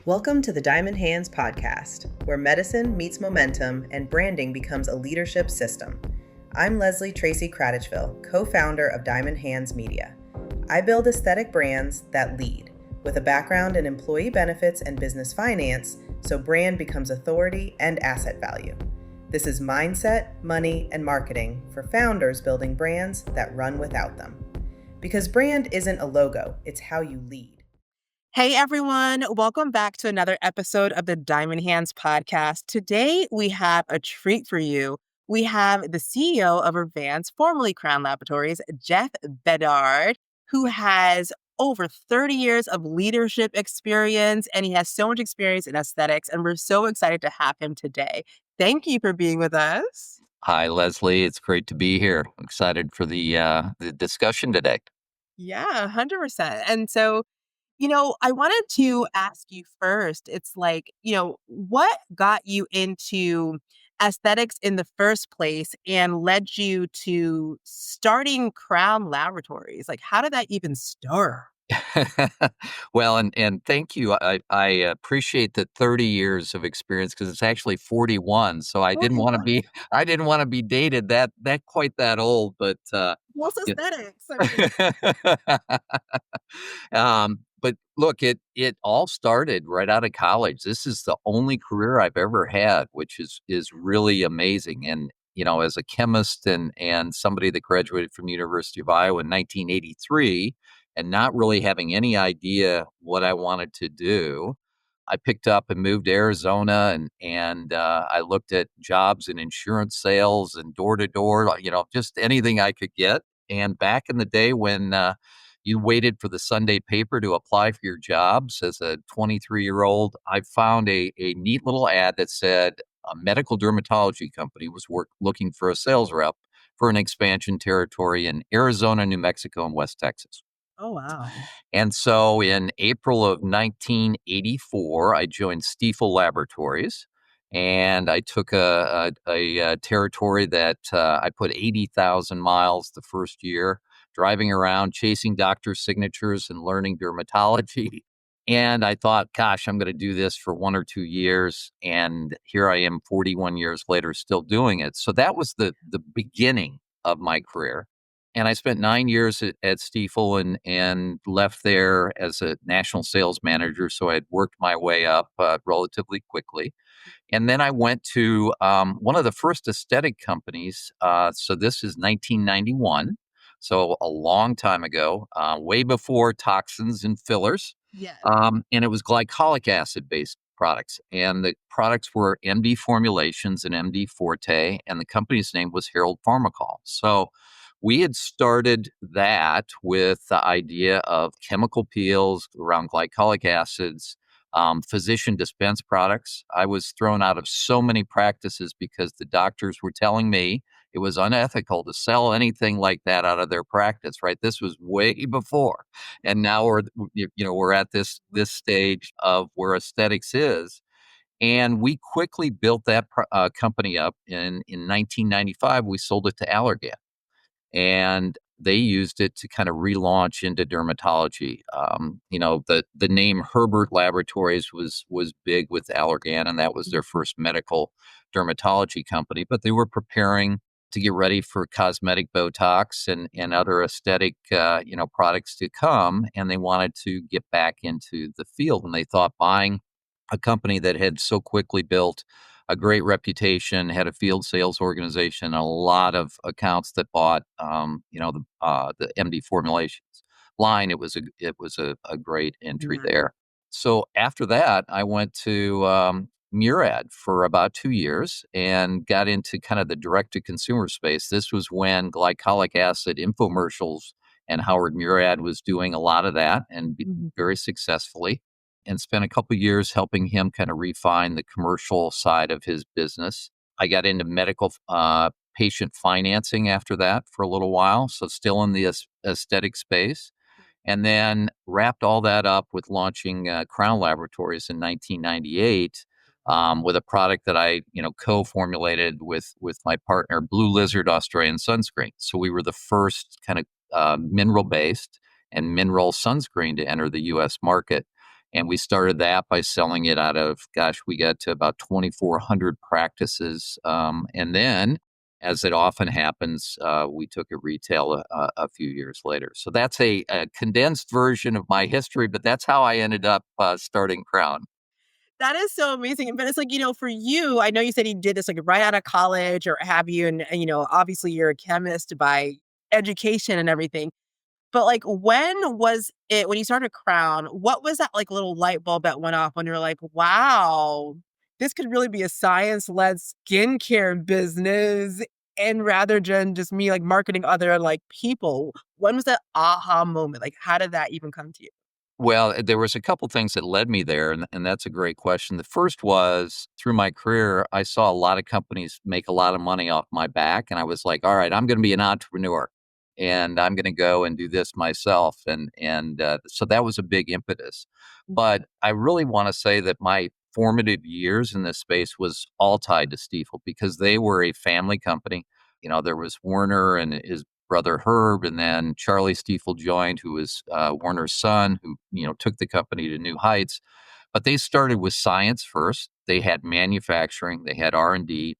Welcome to the Diamond Hands podcast, where medicine meets momentum and branding becomes a leadership system. I'm Leslie Tracy Kratitchville, co-founder of Diamond Hands Media. I build aesthetic brands that lead, with a background in employee benefits and business finance, so brand becomes authority and asset value. This is mindset, money, and marketing for founders building brands that run without them. Because brand isn't a logo, it's how you lead. Hey everyone, welcome back to another episode of the Diamond Hands podcast. Today we have a treat for you. We have the CEO of Revance, formerly Crown Laboratories, Jeff Bedard, who has over 30 years of leadership experience, and he has so much experience in aesthetics, and we're so excited to have him today. Thank you for being with us. Hi, Leslie. It's great to be here. I'm excited for the discussion today. Yeah, 100%. And so, I wanted to ask you first, it's like, what got you into aesthetics in the first place and led you to starting Crown Laboratories? Like, how did that even start? Well, and thank you. I appreciate the 30 years of experience because it's actually 41. So I didn't want to be dated that quite that old, but What's yeah. aesthetics? But look, it all started right out of college. This is the only career I've ever had, which is really amazing. And as a chemist and somebody that graduated from the University of Iowa in 1983, and not really having any idea what I wanted to do, I picked up and moved to Arizona, and I looked at jobs in insurance sales and door to door, just anything I could get. And back in the day when you waited for the Sunday paper to apply for your jobs as a 23-year-old, I found a neat little ad that said a medical dermatology company was looking for a sales rep for an expansion territory in Arizona, New Mexico, and West Texas. Oh, wow. And so in April of 1984, I joined Stiefel Laboratories, and I took a territory that I put 80,000 miles the first year, driving around, chasing doctor signatures and learning dermatology. And I thought, gosh, I'm going to do this for 1 or 2 years. And here I am 41 years later, still doing it. So that was the beginning of my career. And I spent 9 years at Stiefel and left there as a national sales manager. So I had worked my way up relatively quickly. And then I went to one of the first aesthetic companies. So this is 1991. So a long time ago, way before toxins and fillers. Yeah. And it was glycolic acid based products. And the products were MD Formulations and MD Forte. And the company's name was Harold Pharmacol. So we had started that with the idea of chemical peels around glycolic acids, physician dispense products. I was thrown out of so many practices because the doctors were telling me it was unethical to sell anything like that out of their practice, right? This was way before. And now we're at this stage of where aesthetics is. And we quickly built that company up. In 1995, we sold it to Allergan, and they used it to kind of relaunch into dermatology. The name Herbert Laboratories was big with Allergan, and that was their first medical dermatology company. But they were preparing to get ready for cosmetic Botox and other aesthetic products to come, and they wanted to get back into the field. And they thought buying a company that had so quickly built a great reputation, had a field sales organization, a lot of accounts that bought, the MD formulations line. It was a great entry there. So after that, I went to Murad for about 2 years and got into kind of the direct to consumer space. This was when glycolic acid infomercials and Howard Murad was doing a lot of that and very successfully, and spent a couple years helping him kind of refine the commercial side of his business. I got into medical patient financing after that for a little while, so still in the aesthetic space, and then wrapped all that up with launching Crown Laboratories in 1998 with a product that I co-formulated with my partner, Blue Lizard Australian Sunscreen. So we were the first kind of mineral-based and mineral sunscreen to enter the U.S. market. And we started that by selling it out of, we got to about 2,400 practices. And then, as it often happens, we took it retail a few years later. So that's a condensed version of my history, but that's how I ended up starting Crown. That is so amazing. But it's like, for you, I know you said you did this like right out of college or have you, and obviously you're a chemist by education and everything. But like, when was it when you started Crown? What was that like little light bulb that went off when you're like, wow, this could really be a science-led skincare business, and rather than just me like marketing other like people? When was that aha moment? Like, how did that even come to you? Well, there was a couple things that led me there, and that's a great question. The first was through my career, I saw a lot of companies make a lot of money off my back, and I was like, "All right, I'm going to be an entrepreneur, and I'm going to go and do this myself." And so that was a big impetus. But I really want to say that my formative years in this space was all tied to Stiefel because they were a family company. There was Werner and his brother Herb, and then Charlie Stiefel joined, who was Werner's son, who took the company to new heights. But they started with science first. They had manufacturing, they had R&D,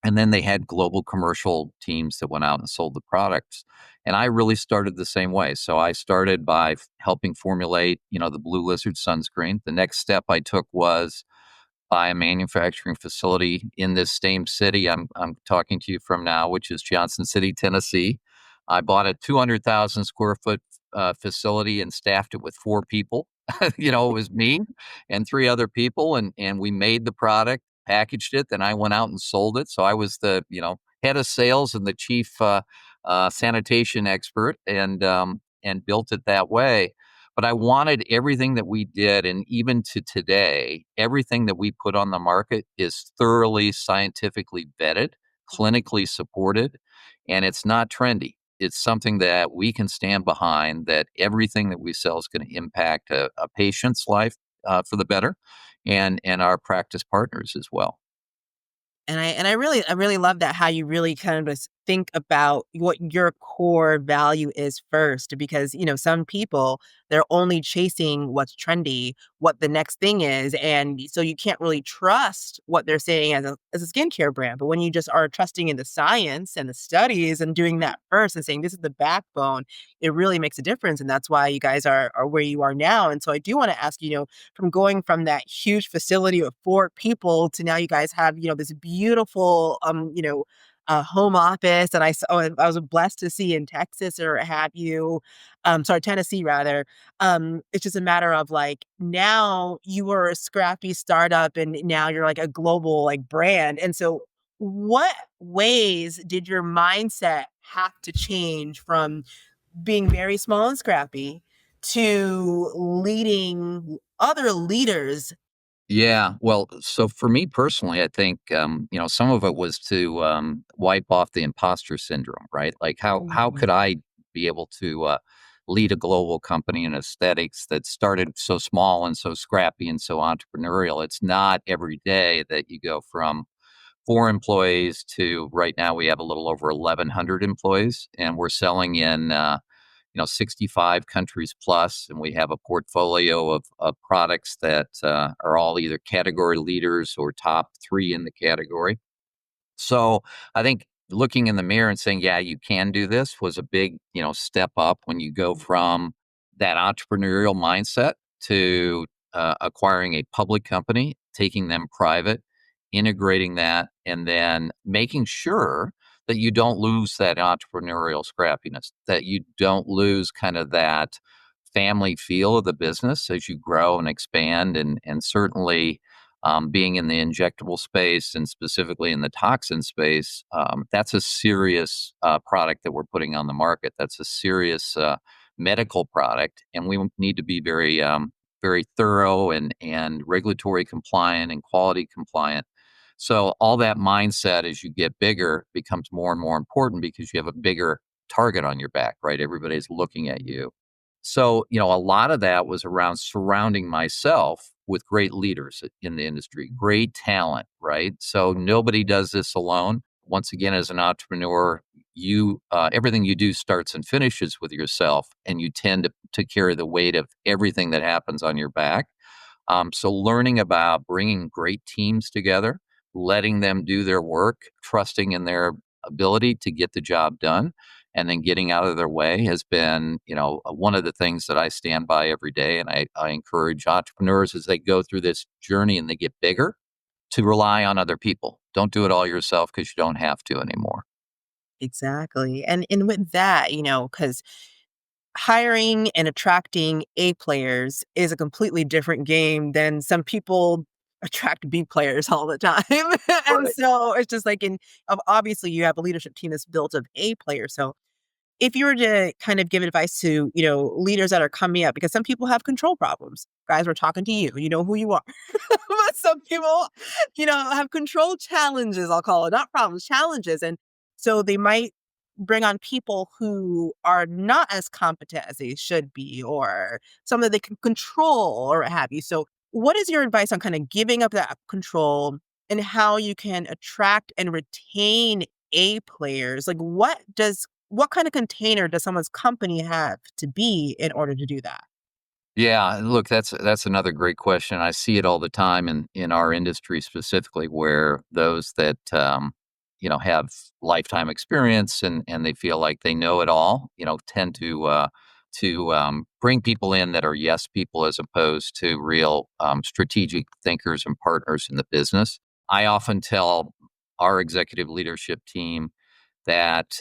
and then they had global commercial teams that went out and sold the products. And I really started the same way. So I started by helping formulate, the Blue Lizard Sunscreen. The next step I took was buy a manufacturing facility in this same city I'm talking to you from now, which is Johnson City, Tennessee. I bought a 200,000 square foot facility and staffed it with 4 people. It was me and 3 other people, and we made the product, packaged it. Then I went out and sold it. So I was the head of sales and the chief sanitation expert, and built it that way. But I wanted everything that we did, and even to today, everything that we put on the market is thoroughly scientifically vetted, clinically supported, and it's not trendy. It's something that we can stand behind, that everything that we sell is going to impact a patient's life for the better, and our practice partners as well. And I really love that how you really kind of just think about what your core value is first, because some people, they're only chasing what's trendy, what the next thing is, and so you can't really trust what they're saying as a skincare brand. But when you just are trusting in the science and the studies and doing that first and saying this is the backbone, it really makes a difference, and that's why you guys are where you are now. And so I do want to ask, from going from that huge facility of 4 people to now you guys have, this beautiful, home office. And I was blessed to see in Texas or have you, sorry, Tennessee rather. It's just a matter of like, now you were a scrappy startup and now you're like a global like brand. And so what ways did your mindset have to change from being very small and scrappy to leading other leaders? Yeah, well, so for me personally, I think some of it was to wipe off the imposter syndrome, right? Like how Mhm. could I be able to lead a global company in aesthetics that started so small and so scrappy and so entrepreneurial? It's not every day that you go from 4 employees to right now we have a little over 1,100 employees, and we're selling in 65 countries plus, and we have a portfolio of products that are all either category leaders or top 3 in the category. So I think looking in the mirror and saying, yeah, you can do this was a big, step up when you go from that entrepreneurial mindset to acquiring a public company, taking them private, integrating that, and then making sure that you don't lose that entrepreneurial scrappiness, that you don't lose kind of that family feel of the business as you grow and expand. And certainly being in the injectable space and specifically in the toxin space, that's a serious product that we're putting on the market. That's a serious medical product, and we need to be very thorough and regulatory compliant and quality compliant. So all that mindset as you get bigger becomes more and more important because you have a bigger target on your back, right? Everybody's looking at you. So, a lot of that was around surrounding myself with great leaders in the industry, great talent, right? So nobody does this alone. Once again, as an entrepreneur, everything you do starts and finishes with yourself, and you tend to carry the weight of everything that happens on your back. So learning about bringing great teams together, letting them do their work, trusting in their ability to get the job done, and then getting out of their way has been, one of the things that I stand by every day. And I encourage entrepreneurs as they go through this journey and they get bigger to rely on other people. Don't do it all yourself because you don't have to anymore. Exactly. And with that, because hiring and attracting A players is a completely different game than some people attract B players all the time. And Right. so it's just like obviously you have a leadership team that's built of A players. So if you were to kind of give advice to, leaders that are coming up, because some people have control problems. Guys, we're talking to you. You know who you are. But some people, have control challenges, I'll call it, not problems, challenges. And so they might bring on people who are not as competent as they should be, or some that they can control or what have you. So what is your advice on kind of giving up that control and how you can attract and retain A players? Like what kind of container does someone's company have to be in order to do that? Yeah, look, that's another great question. I see it all the time in our industry specifically, where those that have lifetime experience and they feel like they know it all, tend to bring people in that are yes people as opposed to real strategic thinkers and partners in the business. I often tell our executive leadership team that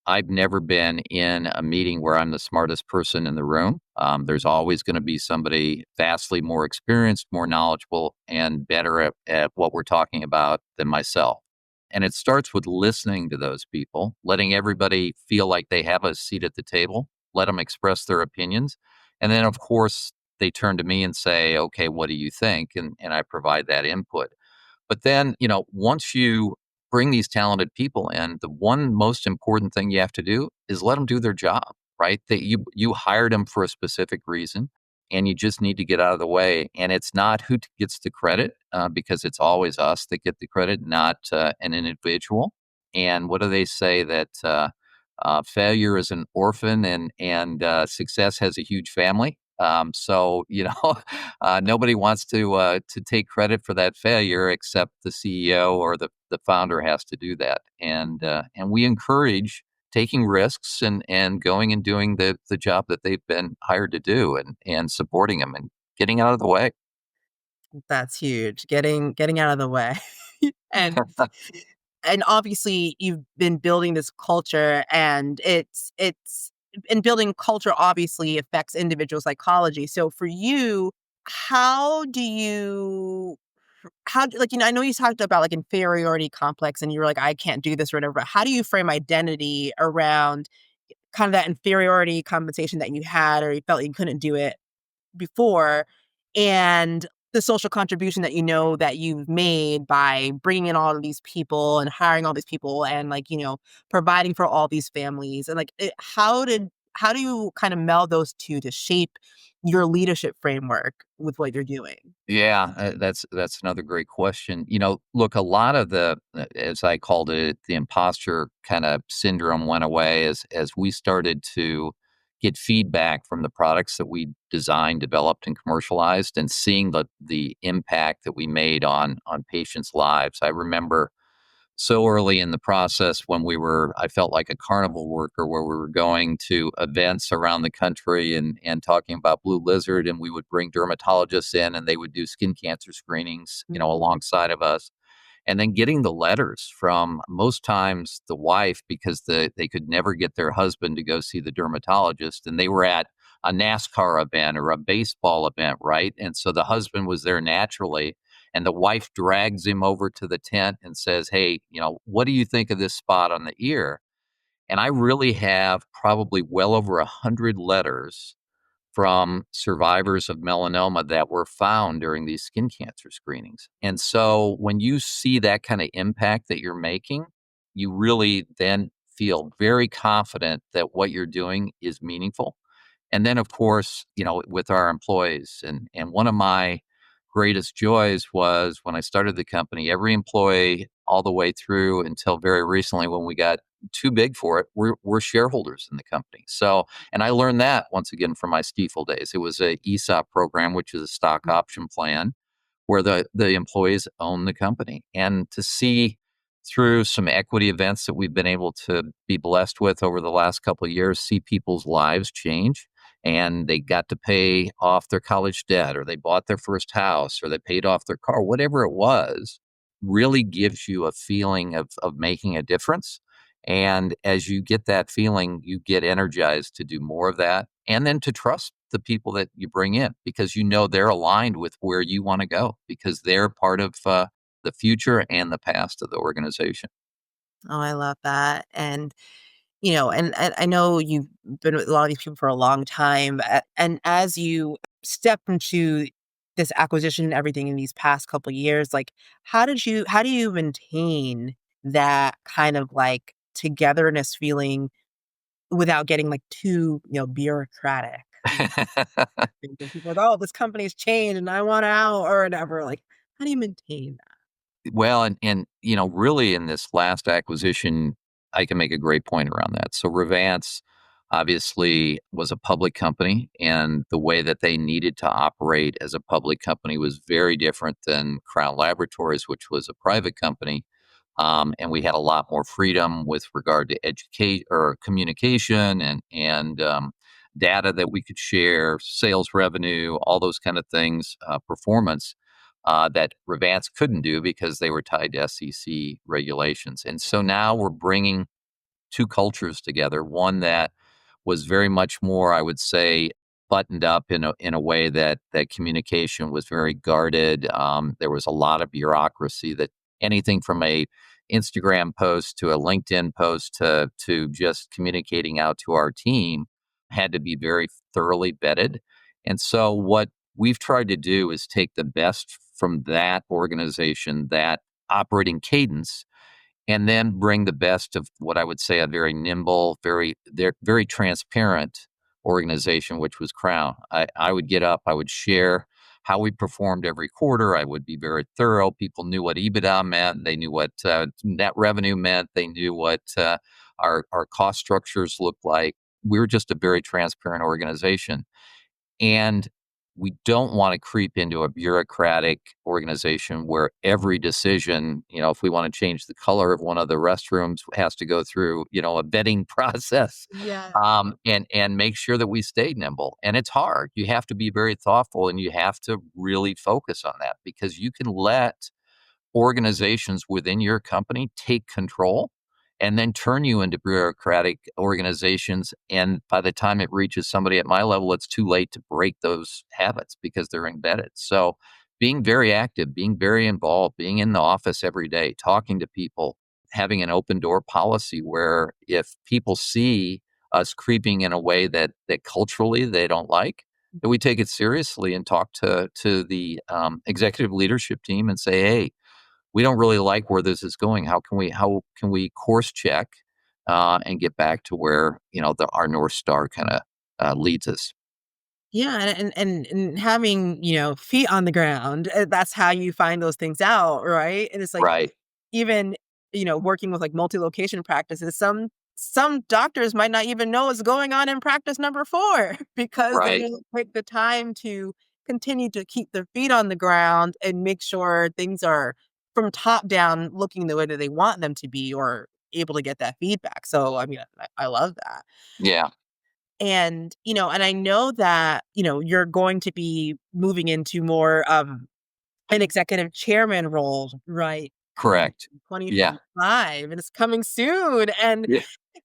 I've never been in a meeting where I'm the smartest person in the room. There's always going to be somebody vastly more experienced, more knowledgeable, and better at what we're talking about than myself. And it starts with listening to those people, letting everybody feel like they have a seat at the table, let them express their opinions. And then, of course, they turn to me and say, okay, what do you think? And I provide that input. But then, once you bring these talented people in, the one most important thing you have to do is let them do their job, right? That you hired them for a specific reason, and you just need to get out of the way. And it's not who gets the credit, because it's always us that get the credit, not an individual. And what do they say that failure is an orphan, and success has a huge family. So nobody wants to take credit for that failure except the CEO or the founder has to do that. And we encourage taking risks and going and doing the job that they've been hired to do, and supporting them and getting out of the way. That's huge. Getting out of the way. and and obviously you've been building this culture, and it's and building culture obviously affects individual psychology. So for you, how do you I know you talked about like inferiority complex and you were like, I can't do this or whatever, but how do you frame identity around kind of that inferiority compensation that you had or you felt you couldn't do it before, and the social contribution that that you've made by bringing in all of these people and hiring all these people and providing for all these families, and how do you kind of meld those two to shape your leadership framework with what you're doing? Yeah, that's another great question. Look, a lot of as I called it, the imposter kind of syndrome went away as we started to get feedback from the products that we designed, developed, and commercialized, and seeing the impact that we made on patients' lives. I remember so early in the process when I felt like a carnival worker where we were going to events around the country and talking about Blue Lizard, and we would bring dermatologists in and they would do skin cancer screenings, alongside of us. And then getting the letters from most times the wife because they could never get their husband to go see the dermatologist. And they were at a NASCAR event or a baseball event, right? And so the husband was there naturally. And the wife drags him over to the tent and says, hey, what do you think of this spot on the ear? And I really have probably well over 100 letters from survivors of melanoma that were found during these skin cancer screenings. And so when you see that kind of impact that you're making, you really then feel very confident that what you're doing is meaningful. And then, of course, with our employees, and one of my greatest joys was when I started the company, every employee all the way through until very recently when we got too big for it, we're shareholders in the company. So, and I learned that once again from my Stiefel days. It was a ESOP program, which is a stock option plan, where the employees own the company. And to see through some equity events that we've been able to be blessed with over the last couple of years, see people's lives change, and they got to pay off their college debt, or they bought their first house, or they paid off their car, whatever it was, really gives you a feeling of making a difference. And as you get that feeling, you get energized to do more of that, and then to trust the people that you bring in, because you know they're aligned with where you want to go, because they're part of the future and the past of the organization. Oh, I love that. And, and I know you've been with a lot of these people for a long time. And as you step into this acquisition and everything in these past couple years, like, how do you maintain that kind of like togetherness feeling without getting like too, bureaucratic? And people are like, oh, this company's changed and I want out or whatever. Like, how do you maintain that? Well, and really in this last acquisition, I can make a great point around that. So Revance obviously was a public company, and the way that they needed to operate as a public company was very different than Crown Laboratories, which was a private company. And we had a lot more freedom with regard to educate or communication and data that we could share, sales revenue, all those kind of things, performance that Revance couldn't do because they were tied to SEC regulations. And so now we're bringing two cultures together, one that was very much more, I would say, buttoned up in a way that communication was very guarded. There was a lot of bureaucracy, that anything from a Instagram post to a LinkedIn post to just communicating out to our team had to be very thoroughly vetted. And so what we've tried to do is take the best from that organization, that operating cadence, and then bring the best of what I would say a very nimble, very transparent organization, which was Crown. I would get up, I would share how we performed every quarter. I would be very thorough. People knew what EBITDA meant. They knew what net revenue meant. They knew what our cost structures looked like. We were just a very transparent organization. And we don't want to creep into a bureaucratic organization where every decision, if we want to change the color of one of the restrooms, has to go through, a vetting process, Yeah. and make sure that we stay nimble. And it's hard. You have to be very thoughtful, and you have to really focus on that, because you can let organizations within your company take control and then turn you into bureaucratic organizations. And by the time it reaches somebody at my level, it's too late to break those habits because they're embedded. So being very active, being very involved, being in the office every day, talking to people, having an open door policy where if people see us creeping in a way that culturally they don't like, that we take it seriously and talk to the executive leadership team and say, hey, we don't really like where this is going. How can we course check and get back to where our North Star kind of leads us? Yeah, and having, feet on the ground, that's how you find those things out, right? And it's like Right, even, working with like multi-location practices, some doctors might not even know what's going on in practice number 4 because they right. didn't take the time to continue to keep their feet on the ground and make sure things are from top down looking the way that they want them to be or able to get that feedback. So, I mean, I love that. Yeah, And, and I know that, you're going to be moving into more of an executive chairman role, right? correct. Yeah, 2025, and it's coming soon. yeah,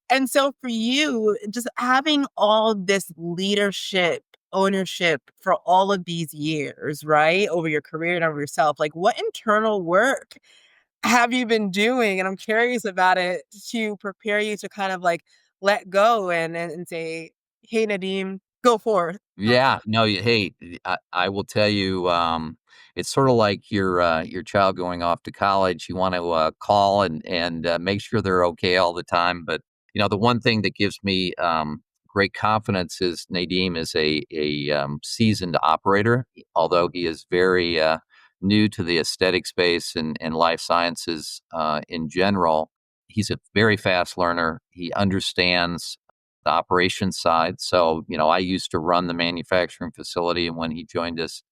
And so for you, just having all this leadership, ownership for all of these years, right? Over your career and over yourself, like what internal work have you been doing? And I'm curious about it to prepare you to kind of like let go and say, hey, Nadeem, go forth. yeah. No, hey, I will tell you, it's sort of like your child going off to college. You want to call and make sure they're okay all the time. But the one thing that gives me great confidence is Nadeem is a seasoned operator, although he is very new to the aesthetic space and life sciences in general. he's a very fast learner. He understands the operations side. So, I used to run the manufacturing facility, and when he joined us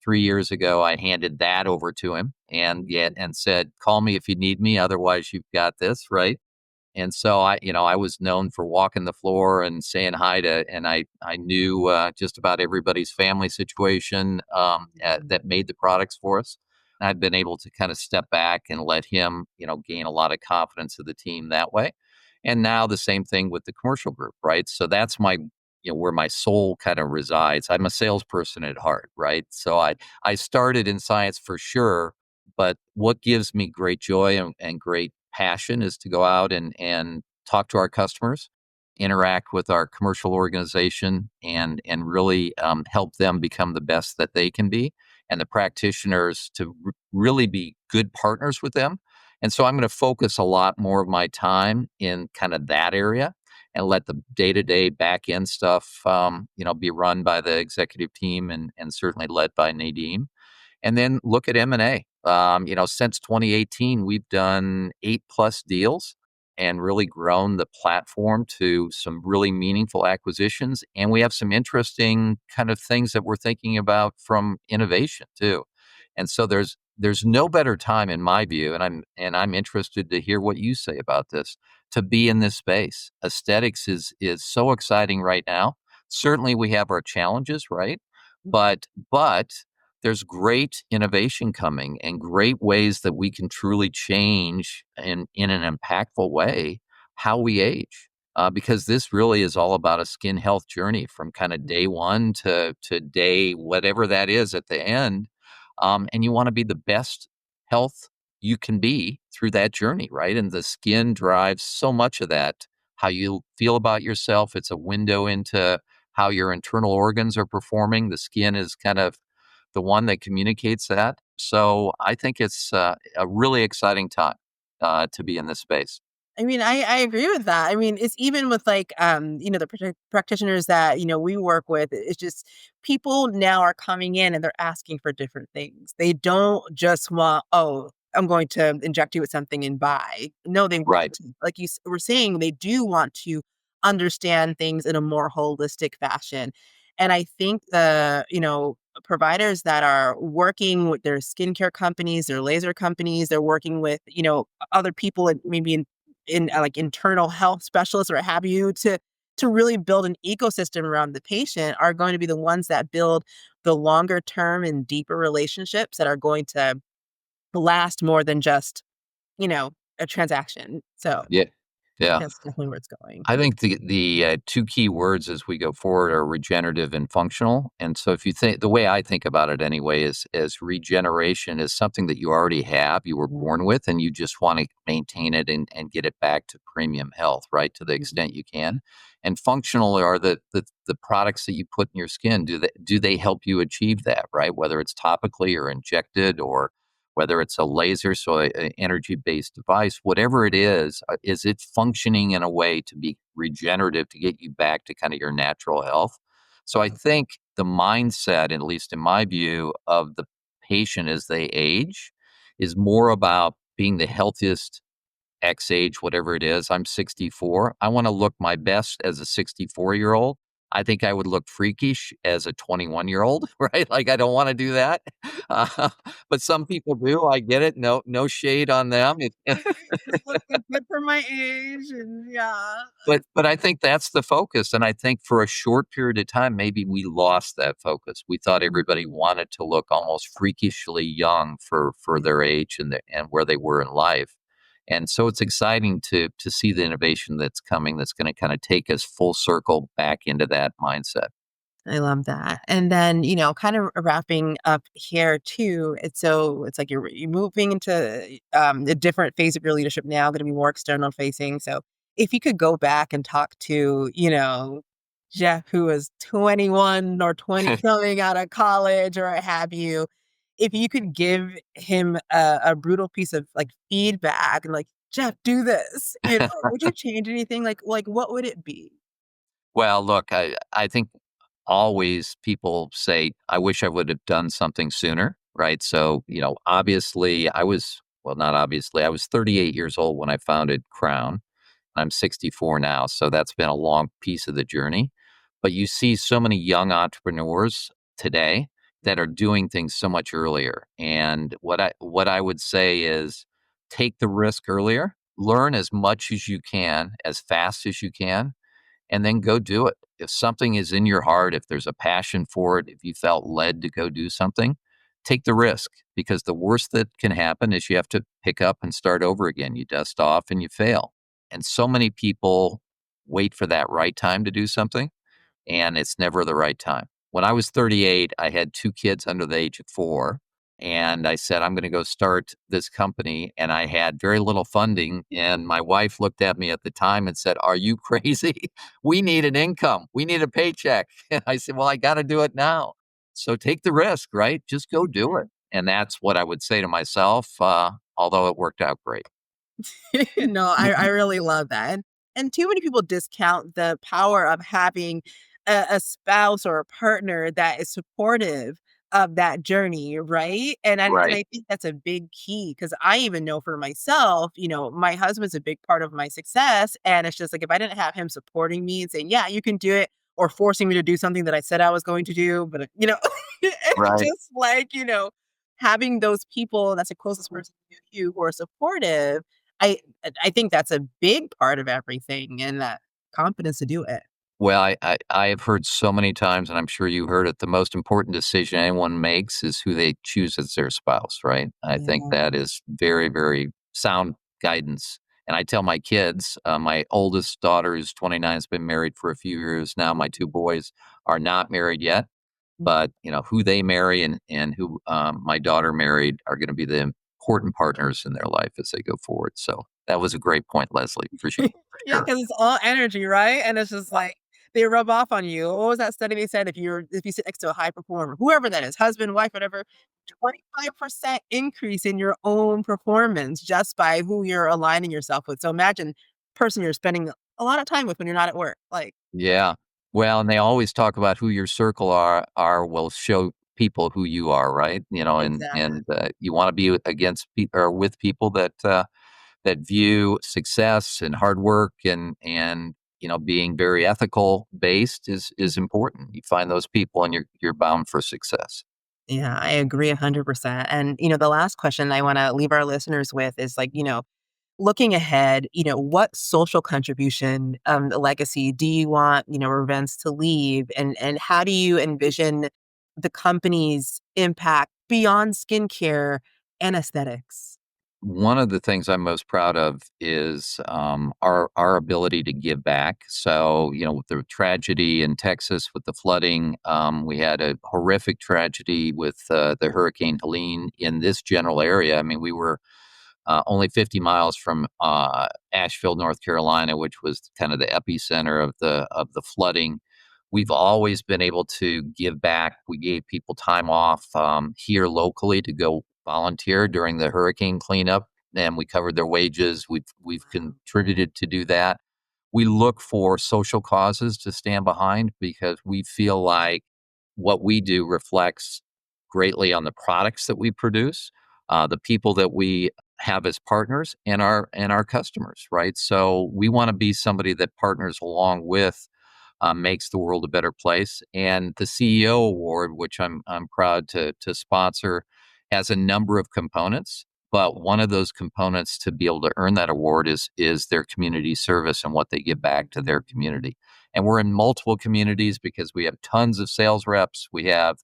3 years ago, I handed that over to him and said, "Call me if you need me. Otherwise, you've got this, right?" And so I was known for walking the floor and saying hi to, and I knew just about everybody's family situation that made the products for us. And I've been able to kind of step back and let him, gain a lot of confidence of the team that way. And now the same thing with the commercial group, right? So that's where my soul kind of resides. I'm a salesperson at heart, right? So I started in science for sure, but what gives me great joy and great passion is to go out and talk to our customers, interact with our commercial organization, and really help them become the best that they can be, and the practitioners to really be good partners with them. And so I'm going to focus a lot more of my time in kind of that area and let the day-to-day back end stuff, be run by the executive team and certainly led by Nadine. And then look at M&A. Since 2018, we've done 8+ deals and really grown the platform to some really meaningful acquisitions. And we have some interesting kind of things that we're thinking about from innovation too. And so there's no better time in my view, and I'm interested to hear what you say about this, to be in this space. Aesthetics is so exciting right now. Certainly we have our challenges, right? But there's great innovation coming and great ways that we can truly change in an impactful way how we age. Because this really is all about a skin health journey from kind of day one to day, whatever that is at the end. And you want to be the best health you can be through that journey, right? And the skin drives so much of that, how you feel about yourself. It's a window into how your internal organs are performing. The skin is kind of the one that communicates that. So I think it's a really exciting time to be in this space. I mean, I agree with that. I mean, it's even with like, the practitioners that, we work with, it's just people now are coming in and they're asking for different things. They don't just want, oh, I'm going to inject you with something and buy. No, they want Right. to, like were saying, they do want to understand things in a more holistic fashion. And I think providers that are working with their skincare companies, their laser companies, they're working with, other people maybe in like internal health specialists or what have you to really build an ecosystem around the patient are going to be the ones that build the longer term and deeper relationships that are going to last more than just, a transaction. So Yeah. Yeah. that's definitely where it's going. I think the two key words as we go forward are regenerative and functional. And so if you think the way I think about it anyway is regeneration is something that you already have, you were born with, and you just want to maintain it and get it back to premium health, right? To the extent you can. And functional are the products that you put in your skin. Do they help you achieve that, right? Whether it's topically or injected or whether it's a laser, so an energy-based device, whatever it is it functioning in a way to be regenerative to get you back to kind of your natural health? So I think the mindset, at least in my view, of the patient as they age is more about being the healthiest X age, whatever it is. I'm 64. I want to look my best as a 64-year-old. I think I would look freakish as a 21-year-old, right? Like I don't want to do that. Uh, but some people do. I get it. No shade on them. Just looking good for my age and yeah. But I think that's the focus, and I think for a short period of time, maybe we lost that focus. We thought everybody wanted to look almost freakishly young for their age and where they were in life. And so it's exciting to see the innovation that's coming that's going to kind of take us full circle back into that mindset. I love that. And then, kind of wrapping up here too. It's like you're moving into a different phase of your leadership now, going to be more external facing. So if you could go back and talk to, Jeff, who was 21 or 20 coming out of college or what have you, if you could give him a brutal piece of like feedback and like, Jeff, do this, would you change anything? Like what would it be? Well, look, I think always people say, I wish I would have done something sooner, right? So, obviously I was well, not obviously, I was 38 years old when I founded Crown. I'm 64 now, so that's been a long piece of the journey. But you see so many young entrepreneurs today that are doing things so much earlier. And what I would say is take the risk earlier, learn as much as you can, as fast as you can, and then go do it. If something is in your heart, if there's a passion for it, if you felt led to go do something, take the risk, because the worst that can happen is you have to pick up and start over again. You dust off and you fail. And so many people wait for that right time to do something, and it's never the right time. When I was 38, I had two kids under the age of 4, and I said, I'm going to go start this company. And I had very little funding. And my wife looked at me at the time and said, are you crazy? We need an income. We need a paycheck. And I said, well, I got to do it now. So take the risk, right? Just go do it. And that's what I would say to myself, although it worked out great. No, I really love that. And too many people discount the power of having a spouse or a partner that is supportive of that journey, right? And Right. I think that's a big key because I even know for myself, my husband's a big part of my success. And it's just like if I didn't have him supporting me and saying, yeah, you can do it, or forcing me to do something that I said I was going to do, but it's Right. just like, having those people that's the closest person to you who are supportive. I think that's a big part of everything and that confidence to do it. Well, I have heard so many times, and I'm sure you heard it, the most important decision anyone makes is who they choose as their spouse, right? I think Yeah. that is very, very sound guidance. And I tell my kids, my oldest daughter who's 29 has been married for a few years now. My two boys are not married yet, but who they marry and who my daughter married are going to be the important partners in their life as they go forward. So that was a great point, Leslie, for sure. For Yeah, sure. because it's all energy, right? And it's just like they rub off on you. What was that study they said? If you sit next to a high performer, whoever that is, husband, wife, whatever, 25% increase in your own performance just by who you're aligning yourself with. So imagine person you're spending a lot of time with when you're not at work. Like, Yeah. Well, and they always talk about who your circle are will show people who you are, right? exactly. And you want to be against or with people that view success and hard work and being very ethical based is important. You find those people and you're bound for success. Yeah, I agree 100%. And, the last question I want to leave our listeners with is like, looking ahead, what social contribution, legacy do you want, Revents to leave? And how do you envision the company's impact beyond skincare and aesthetics? One of the things I'm most proud of is our ability to give back. So, with the tragedy in Texas with the flooding, we had a horrific tragedy with the Hurricane Helene in this general area. I mean, we were only 50 miles from Asheville, North Carolina, which was kind of the epicenter of the flooding. We've always been able to give back. We gave people time off here locally to go volunteer during the hurricane cleanup, and we covered their wages. We've contributed to do that. We look for social causes to stand behind because we feel like what we do reflects greatly on the products that we produce, the people that we have as partners, and our customers, right? So we want to be somebody that partners along with, makes the world a better place. And the CEO award, which I'm proud to sponsor, has a number of components. But one of those components to be able to earn that award is their community service and what they give back to their community. And we're in multiple communities because we have tons of sales reps. We have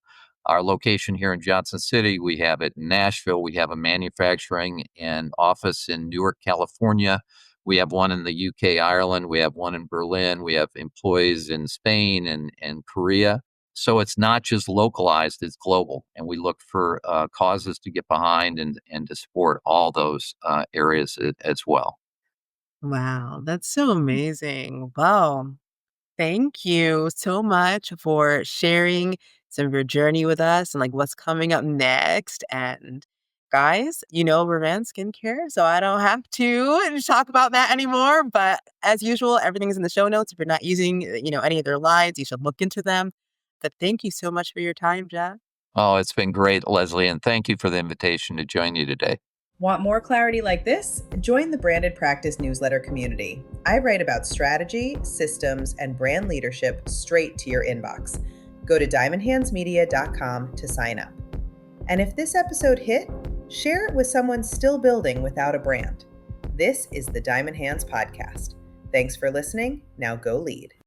our location here in Johnson City. We have it in Nashville. We have a manufacturing and office in Newark, California. We have one in the UK, Ireland. We have one in Berlin. We have employees in Spain and Korea. So it's not just localized, it's global. And we look for causes to get behind and to support all those areas as well. Wow, that's so amazing. Wow. Thank you so much for sharing some of your journey with us and like what's coming up next. And guys, Revance Skincare, so I don't have to talk about that anymore. But as usual, everything's in the show notes. If you're not using, any of their lines, you should look into them. But thank you so much for your time, Jeff. Oh, it's been great, Leslie. And thank you for the invitation to join you today. Want more clarity like this? Join the Branded Practice newsletter community. I write about strategy, systems, and brand leadership straight to your inbox. Go to diamondhandsmedia.com to sign up. And if this episode hit, share it with someone still building without a brand. This is the Diamond Hands Podcast. Thanks for listening. Now go lead.